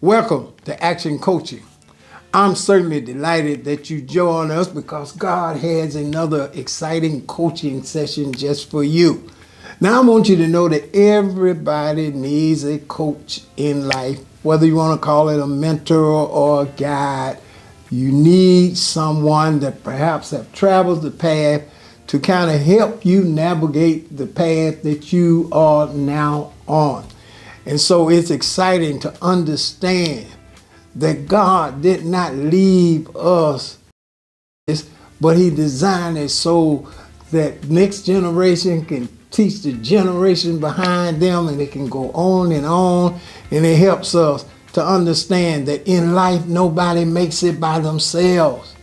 Welcome to Action Coaching. I'm certainly delighted that you join us because God has another exciting coaching session just for you. Now, I want you to know that everybody needs a coach in life, whether you want to call it a mentor or a guide. You need someone that perhaps have traveled the path to kind of help you navigate the path that you are now on. And so it's exciting to understand that God did not leave us, but He designed it so that next generation can teach the generation behind them, and it can go on. And it helps us to understand that in life, nobody makes it by themselves.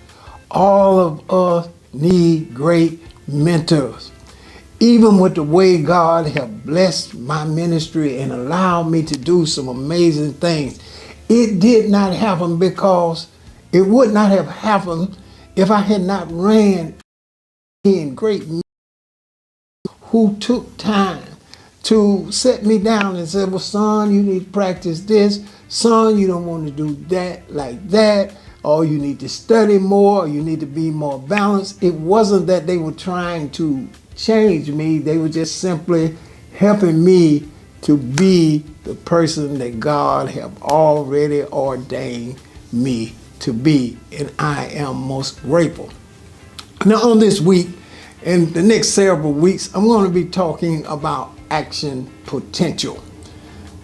All of us need great mentors. Even with the way God has blessed my ministry and allowed me to do some amazing things, it did not happen because it would not have happened if I had not ran in great men who took time to set me down and said, well, son, you need to practice this. Son, you don't want to do that like that. Or you need to study more. Or you need to be more balanced. It wasn't that they were trying to change me. They were just simply helping me to be the person that God have already ordained me to be. And I am most grateful. Now, on this week and the next several weeks, I'm going to be talking about action potential.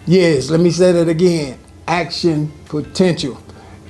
Yes, let me say that again. Action potential.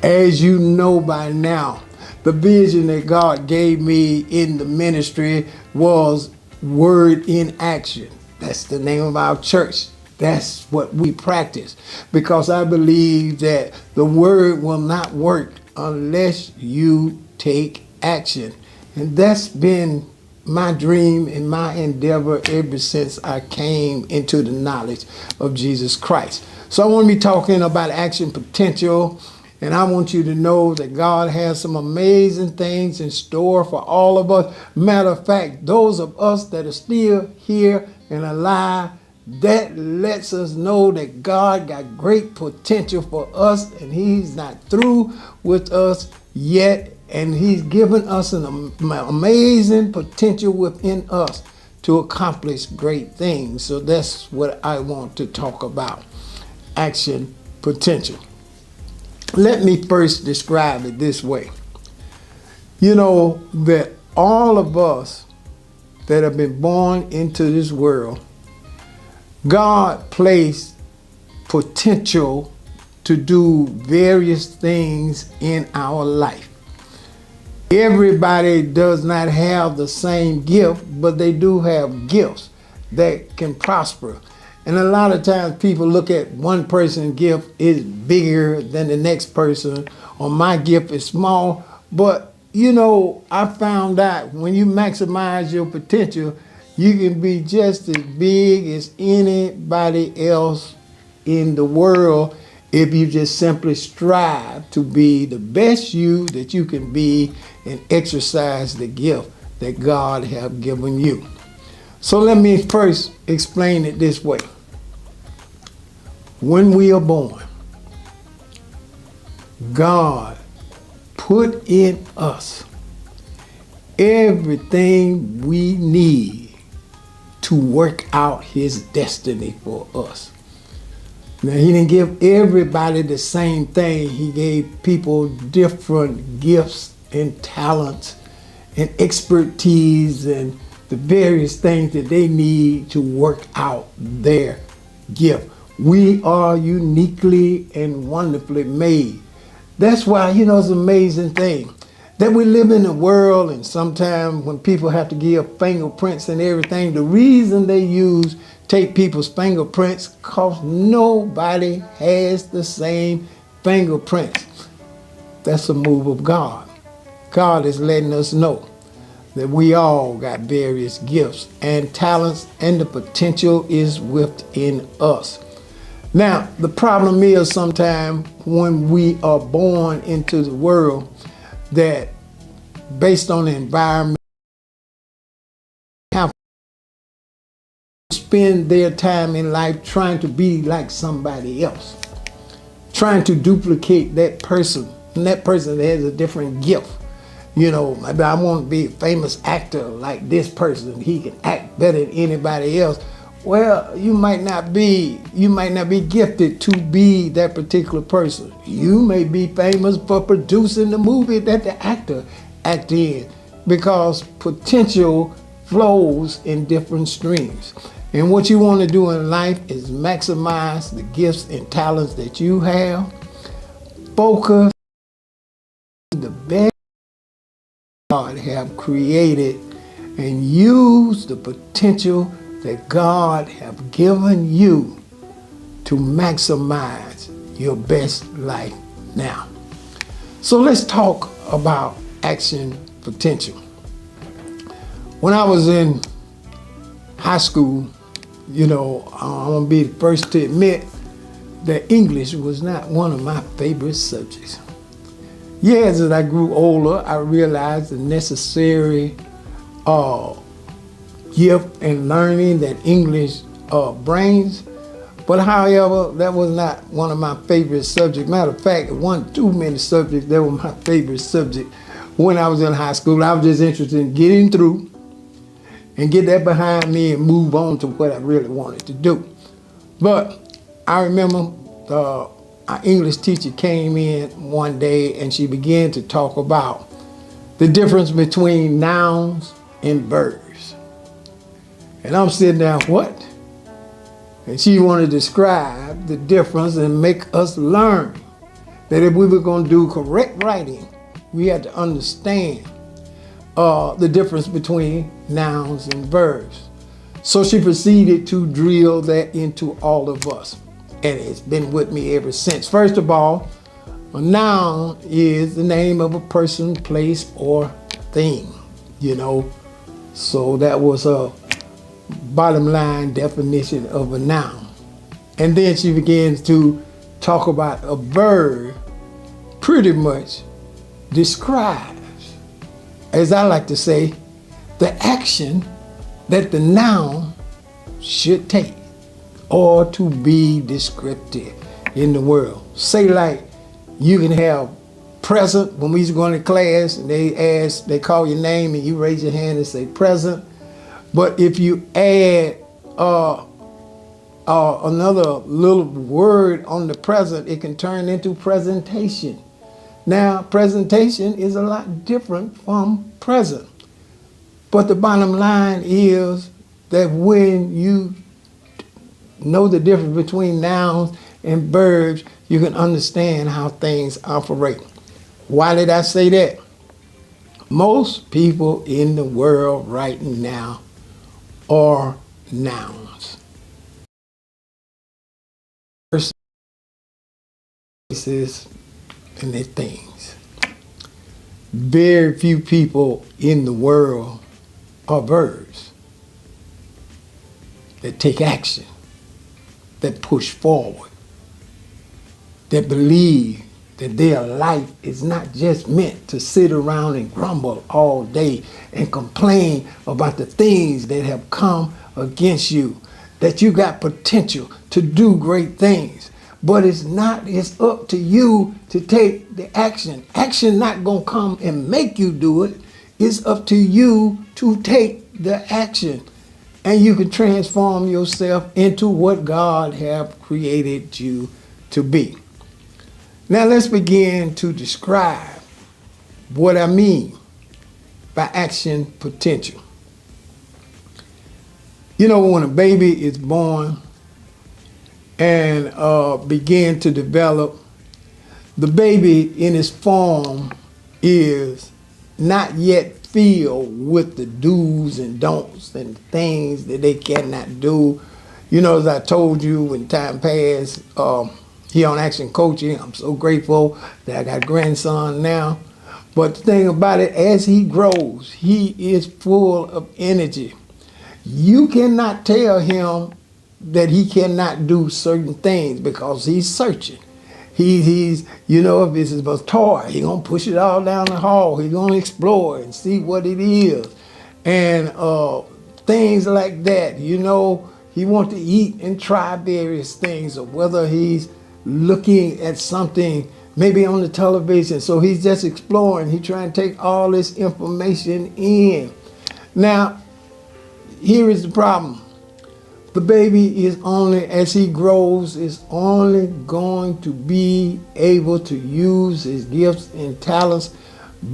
As you know by now, the vision that God gave me in the ministry was Word in Action. That's the name of our church. That's what we practice, because I believe that the Word will not work unless you take action. And that's been my dream and my endeavor ever since I came into the knowledge of Jesus Christ. So I want to be talking about action potential. And I want you to know that God has some amazing things in store for all of us. Matter of fact, those of us that are still here and alive, that lets us know that God got great potential for us, and He's not through with us yet. And He's given us an amazing potential within us to accomplish great things. So that's what I want to talk about. Action potential. Let me first describe it this way. You know that all of us that have been born into this world, God placed potential to do various things in our life. Everybody does not have the same gift, but they do have gifts that can prosper. And a lot of times people look at one person's gift is bigger than the next person, or my gift is small. But, you know, I found out when you maximize your potential, you can be just as big as anybody else in the world if you just simply strive to be the best you that you can be and exercise the gift that God has given you. So let me first explain it this way. When we are born, God put in us everything we need to work out His destiny for us. Now, He didn't give everybody the same thing. He gave people different gifts and talents and expertise and the various things that they need to work out their gift. We are uniquely and wonderfully made. That's why, you know, it's an amazing thing that we live in a world, and sometimes when people have to give fingerprints and everything, the reason they take people's fingerprints because nobody has the same fingerprints. That's a move of God. God is letting us know that we all got various gifts and talents, and the potential is within us. Now, the problem is sometimes when we are born into the world that based on the environment, have to spend their time in life trying to be like somebody else, trying to duplicate that person, and that person has a different gift. You know, maybe I want to be a famous actor like this person. He can act better than anybody else. Well, you might not be gifted to be that particular person. You may be famous for producing the movie that the actor acted in, because potential flows in different streams. And what you want to do in life is maximize the gifts and talents that you have. Focus on the best God have created and use the potential that God have given you to maximize your best life now. So let's talk about action potential. When I was in high school, you know, I'm gonna be the first to admit that English was not one of my favorite subjects. Yes, as I grew older, I realized the necessary gift and learning that English brings. But however, that was not one of my favorite subjects. Matter of fact, it wasn't too many subjects that were my favorite subject when I was in high school. I was just interested in getting through and get that behind me and move on to what I really wanted to do. But I remember our English teacher came in one day and she began to talk about the difference between nouns and verbs. And I'm sitting there, what? And she wanted to describe the difference and make us learn that if we were going to do correct writing, we had to understand the difference between nouns and verbs. So she proceeded to drill that into all of us. And it's been with me ever since. First of all, a noun is the name of a person, place, or thing, you know. So that was a bottom line definition of a noun. And then she begins to talk about a verb, pretty much describes, as I like to say, the action that the noun should take, or to be descriptive in the world. Say like, you can have present. When we used to go into class and they call your name and you raise your hand and say present. But if you add another little word on the present, it can turn into presentation. Now, presentation is a lot different from present. But the bottom line is that when you know the difference between nouns and verbs, you can understand how things operate. Why did I say that? Most people in the world right now are nouns. Places and their things. Very few people in the world are verbs that take action, that push forward, that believe that their life is not just meant to sit around and grumble all day and complain about the things that have come against you, that you got potential to do great things. But it's up to you to take the action. Action not gonna come and make you do it. It's up to you to take the action. And you can transform yourself into what God have created you to be. Now let's begin to describe what I mean by action potential. You know, when a baby is born and begin to develop, the baby in its form is not yet filled with the do's and don'ts and things that they cannot do. You know, as I told you in time past, here on Action Coaching, I'm so grateful that I got a grandson now. But the thing about it, as he grows, he is full of energy. You cannot tell him that he cannot do certain things because he's searching. He's you know, if it's a toy, he's going to push it all down the hall. He's going to explore and see what it is. And things like that, you know, he wants to eat and try various things, or whether he's looking at something maybe on the television. So he's just exploring. He's trying to take all this information in. Now, here is the problem. The baby is only, as he grows, is only going to be able to use his gifts and talents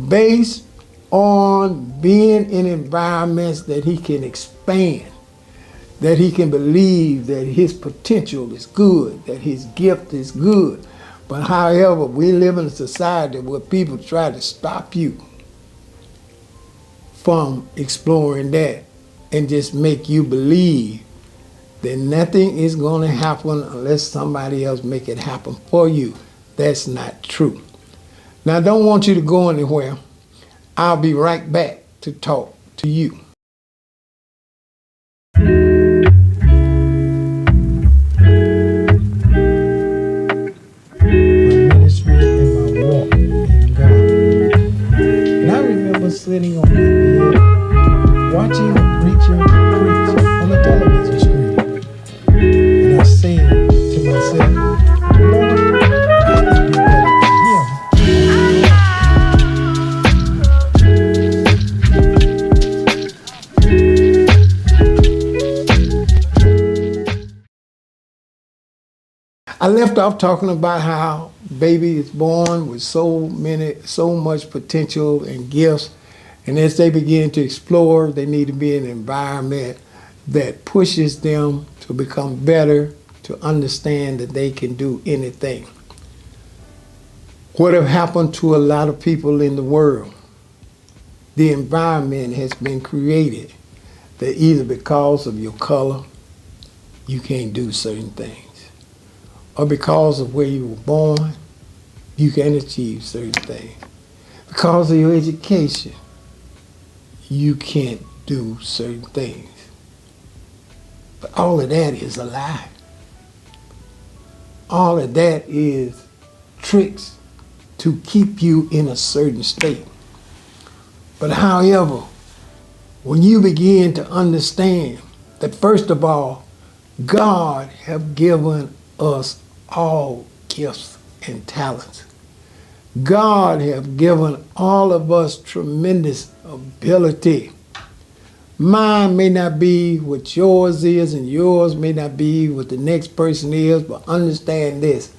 based on being in environments that he can expand, that he can believe that his potential is good, that his gift is good. But however, we live in a society where people try to stop you from exploring that and just make you believe that nothing is going to happen unless somebody else make it happen for you. That's not true. Now, I don't want you to go anywhere. I'll be right back to talk to you. My ministry and my walk in God. And I remember sitting on my bed, watching a preacher preach on a television screen. And I said to myself, Lord, I can do better than him. I left off talking about how baby is born with so much potential and gifts. And as they begin to explore, they need to be in an environment that pushes them to become better, to understand that they can do anything. What have happened to a lot of people in the world? The environment has been created that either because of your color, you can't do certain things, or because of where you were born, you can't achieve certain things. Because of your education, you can't do certain things. But all of that is a lie. All of that is tricks to keep you in a certain state. But however, when you begin to understand that first of all, God have given us all gifts and talents. God have given all of us tremendous ability. Mine may not be what yours is, and yours may not be what the next person is, but understand this.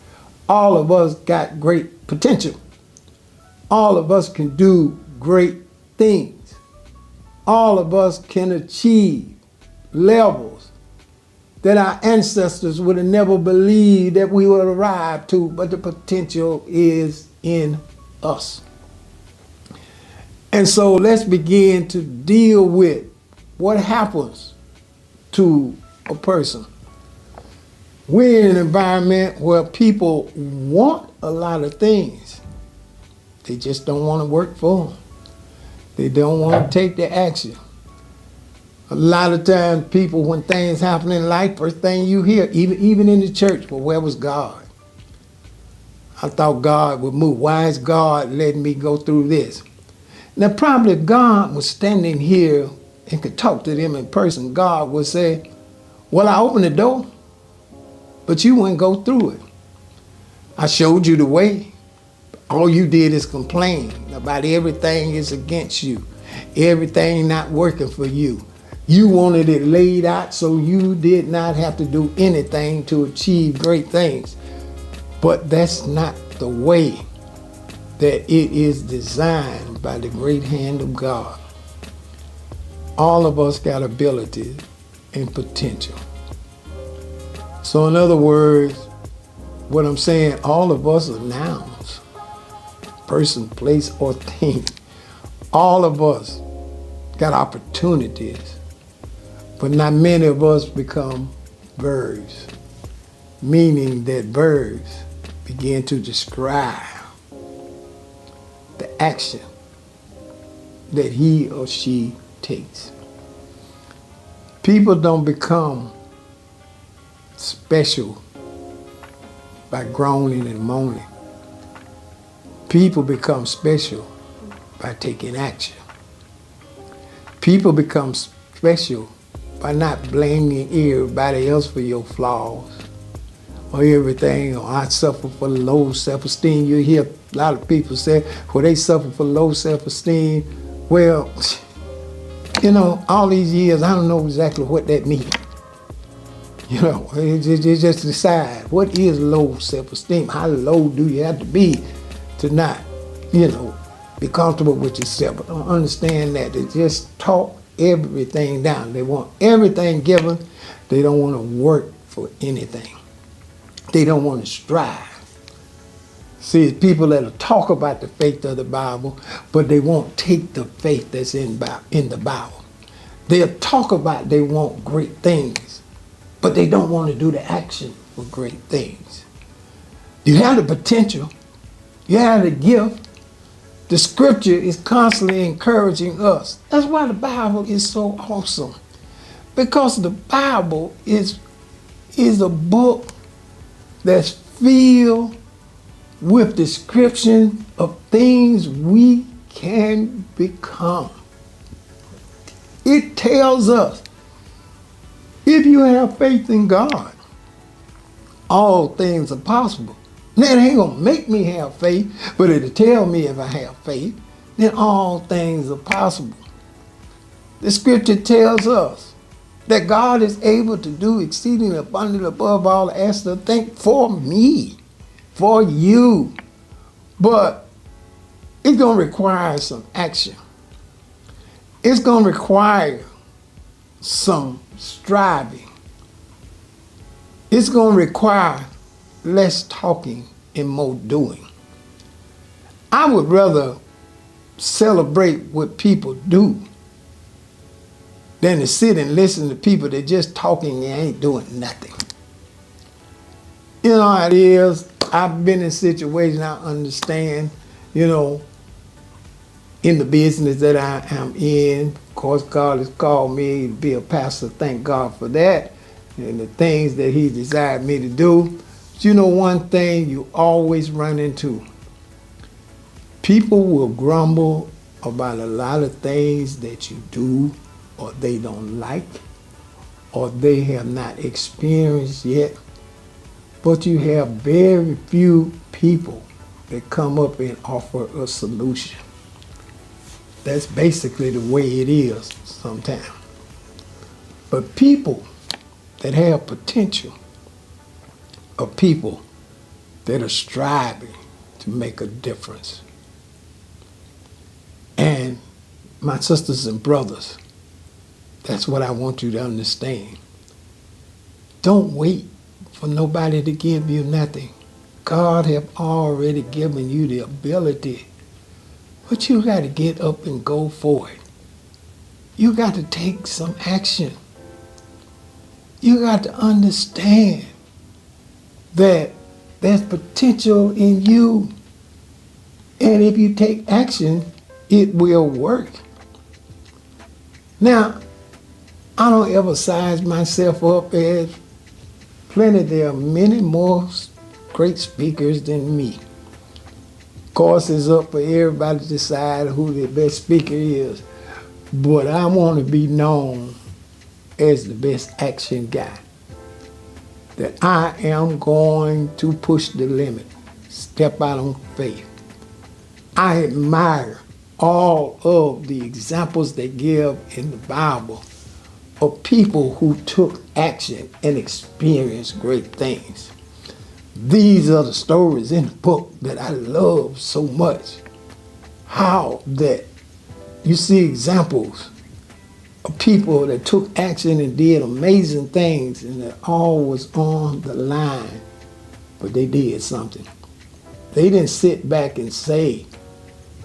All of us got great potential. All of us can do great things. All of us can achieve levels that our ancestors would have never believed that we would arrive to, but the potential is in us. And so let's begin to deal with what happens to a person. We're in an environment where people want a lot of things. They just don't want to work for them. They don't want to take the action. A lot of times people, when things happen in life, first thing you hear, even in the church, well, where was God? I thought God would move. Why is God letting me go through this? Now, probably if God was standing here and could talk to them in person, God would say, well, I opened the door, but you wouldn't go through it. I showed you the way. All you did is complain about everything is against you. Everything not working for you. You wanted it laid out so you did not have to do anything to achieve great things. But that's not the way that it is designed by the great hand of God. All of us got ability and potential. So in other words, what I'm saying, all of us are nouns. Person, place, or thing. All of us got opportunities, but not many of us become verbs, meaning that verbs begin to describe the action that he or she takes. People don't become special by groaning and moaning. People become special by taking action. People become special by not blaming everybody else for your flaws, or everything, or I suffer for low self-esteem. You hear a lot of people say, well, they suffer for low self-esteem. Well, all these years, I don't know exactly what that means. You just decide, what is low self-esteem? How low do you have to be to not, be comfortable with yourself? But don't understand that. They just talk everything down. They want everything given. They don't want to work for anything. They don't want to strive. See, it's people that'll talk about the faith of the Bible, but they won't take the faith that's in the Bible. They'll talk about they want great things, but they don't want to do the action for great things. You have the potential. You have the gift. The scripture is constantly encouraging us. That's why the Bible is so awesome. Because the Bible is a book that's filled with description of things we can become. It tells us, if you have faith in God, all things are possible. Now, it ain't going to make me have faith, but it'll tell me if I have faith, then all things are possible. The scripture tells us that God is able to do exceedingly abundantly above all ask or think for me, for you. But it's going to require some action. It's going to require some striving. It's going to require less talking and more doing. I would rather celebrate what people do than to sit and listen to people that just talking and ain't doing nothing. You know how it is. I've been in situations I understand, in the business that I am in. Of course, God has called me to be a pastor. Thank God for that. And the things that he desired me to do. But one thing you always run into, people will grumble about a lot of things that you do or they don't like or they have not experienced yet. But you have very few people that come up and offer a solution. That's basically the way it is sometimes. But people that have potential are people that are striving to make a difference. And my sisters and brothers, that's what I want you to understand. Don't wait for nobody to give you nothing. God have already given you the ability, but you got to get up and go for it. You got to take some action. You got to understand that there's potential in you. And if you take action, it will work. Now, I don't ever size myself up as plenty. There are many more great speakers than me. Of course, it's up for everybody to decide who the best speaker is. But I want to be known as the best action guy. That I am going to push the limit, step out on faith. I admire all of the examples they give in the Bible of people who took action and experienced great things. These are the stories in the book that I love so much. How that you see examples of people that took action and did amazing things and that all was on the line, but they did something. They didn't sit back and say,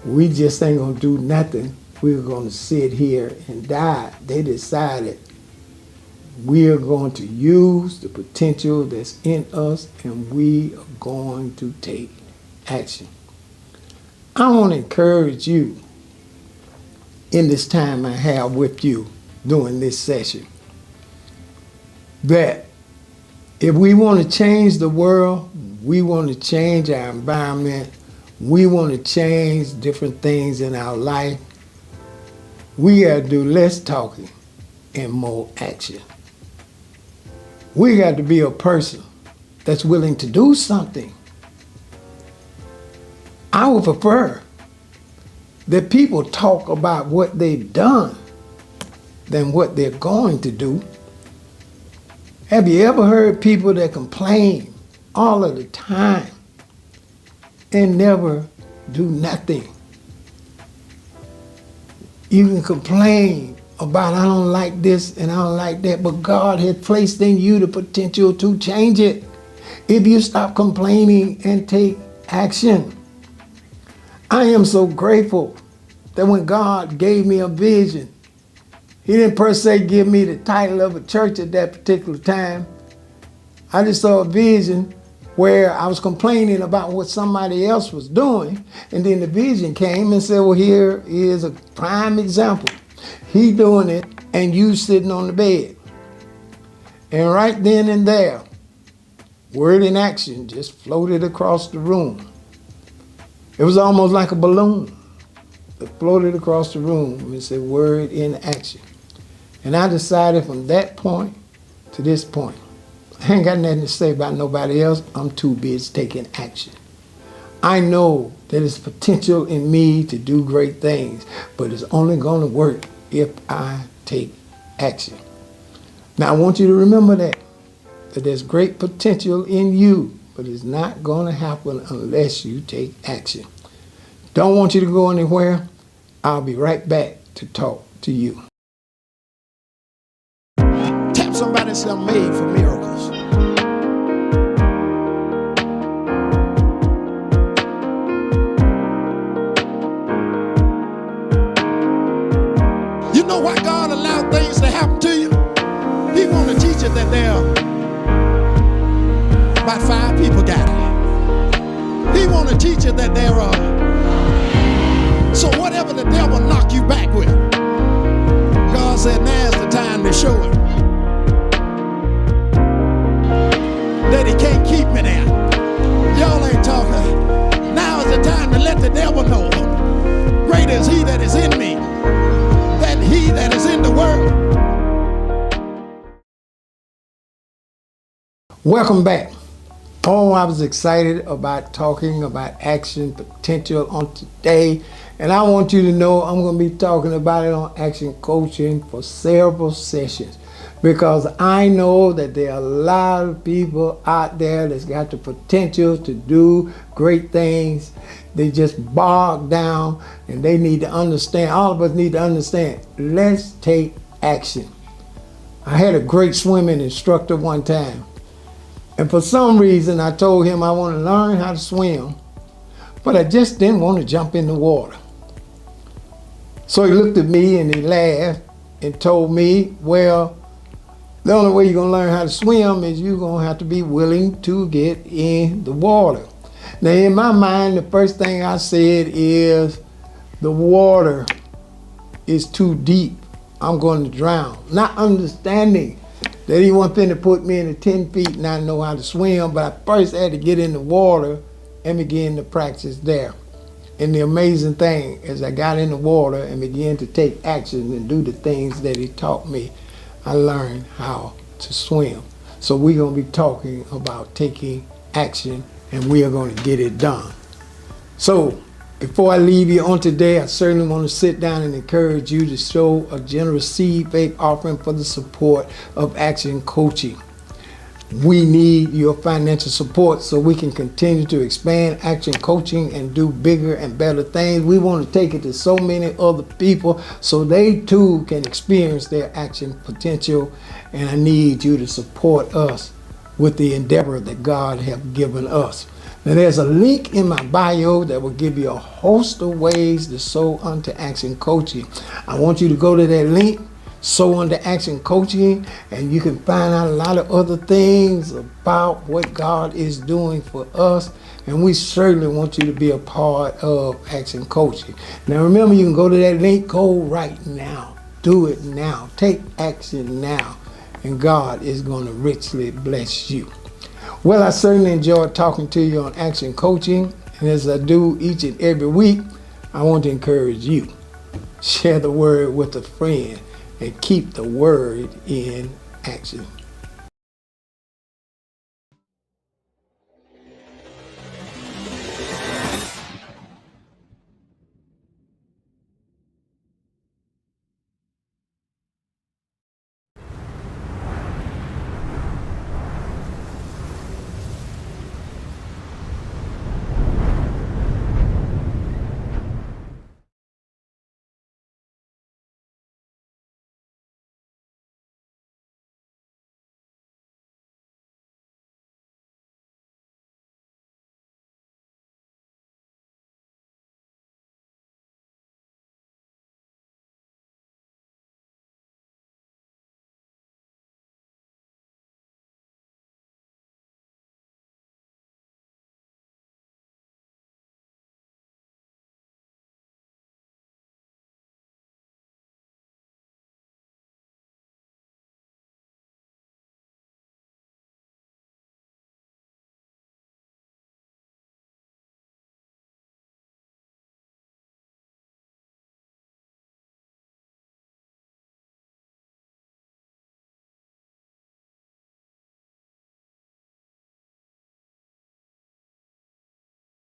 we just ain't gonna do nothing. We're gonna sit here and die. They decided we are going to use the potential that's in us and we are going to take action. I want to encourage you in this time I have with you during this session that if we want to change the world, we want to change our environment, we want to change different things in our life, we got to do less talking and more action. We got to be a person that's willing to do something. I would prefer that people talk about what they've done than what they're going to do. Have you ever heard people that complain all of the time and never do nothing? You can complain about, I don't like this and I don't like that, but God has placed in you the potential to change it if you stop complaining and take action. I am so grateful that when God gave me a vision, He didn't per se give me the title of a church at that particular time. I just saw a vision where I was complaining about what somebody else was doing, and then the vision came and said, well, here is a prime example. He doing it and you sitting on the bed. And right then and there, word in action just floated across the room. It was almost like a balloon that floated across the room and said, word in action. And I decided from that point to this point, I ain't got nothing to say about nobody else. I'm too busy taking action. I know that there's potential in me to do great things, but it's only going to work if I take action. Now, I want you to remember that there's great potential in you, but it's not going to happen unless you take action. Don't want you to go anywhere. I'll be right back to talk to you. Tap somebody and say, I'm made for miracles. You know why God allowed things to happen to you? He want to teach you that there are about 5 people got it. He want to teach you that there are. So whatever the devil knock you back with, God said now's the time to show him that he can't keep me there. Y'all ain't talking. Now is the time to let the devil know greater is he that is in me than he that is in the world. Welcome back. Oh, I was excited about talking about action potential on today. And I want you to know I'm going to be talking about it on Action Coaching for several sessions, because I know that there are a lot of people out there that's got the potential to do great things. They just bog down, and they need to understand, all of us need to understand, let's take action. I had a great swimming instructor one time. And for some reason, I told him I want to learn how to swim, but I just didn't want to jump in the water. So he looked at me and he laughed and told me, well, the only way you're going to learn how to swim is you're going to have to be willing to get in the water. Now, in my mind, the first thing I said is the water is too deep. I'm going to drown. Not understanding that he wasn't finna put me in the 10 feet and I know how to swim, but I first had to get in the water and begin to practice there. And the amazing thing is I got in the water and began to take action and do the things that he taught me. I learned how to swim. So we're going to be talking about taking action, and we are going to get it done. So before I leave you on today, I certainly want to sit down and encourage you to show a generous seed faith offering for the support of Action Coaching. We need your financial support so we can continue to expand Action Coaching and do bigger and better things. We want to take it to so many other people so they too can experience their action potential. And I need you to support us with the endeavor that God has given us. Now, there's a link in my bio that will give you a host of ways to sow unto Action Coaching. I want you to go to that link, sow unto Action Coaching, and you can find out a lot of other things about what God is doing for us. And we certainly want you to be a part of Action Coaching. Now, remember, you can go to that link, go right now. Do it now. Take action now. And God is going to richly bless you. Well, I certainly enjoyed talking to you on Action Coaching, and as I do each and every week, I want to encourage you. Share the word with a friend and keep the word in action.